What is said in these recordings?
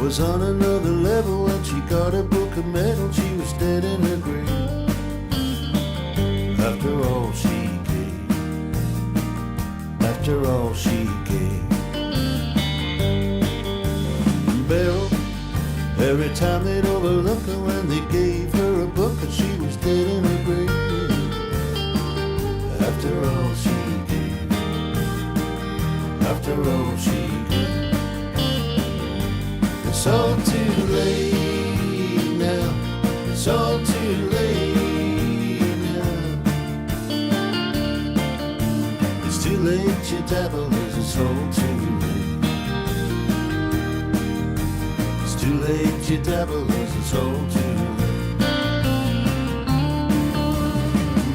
was on another level when she got a book of medal. She was dead in her grave after all she gave, after all she gave. Beryl, every time they'd overlook her when they gave her a book, and she was dead in her grave after all she gave, after all she gave. It's all too late now, it's all too late now. It's too late, your devil is, it's all too late. It's too late, your devil is, it's all too late.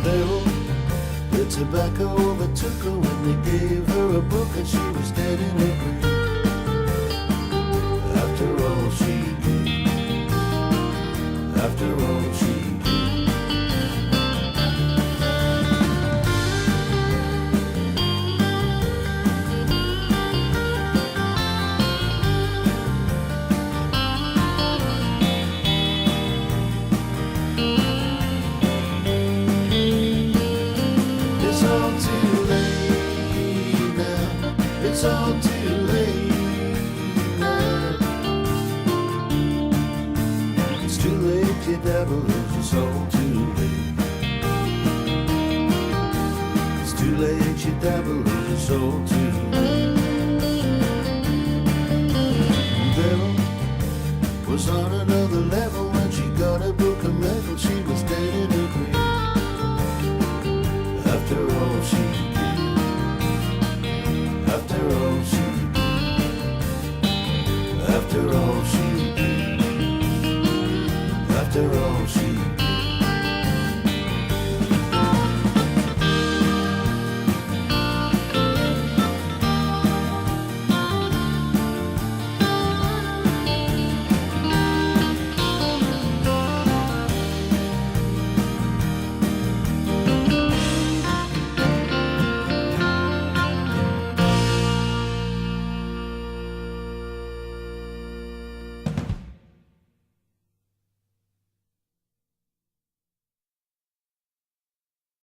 Devil, the tobacco overtook her when they gave her a book, and she was dead in her grave after all she gave, after all she gave. It's all too late now, it's all too late. Too late, your devil is, it's all too late. It's too late, your devil is, it's all too late. Devil was on another level when she got a book of medal. She was dead in her grave after all she gave, after all she gave, after all she gave, after all she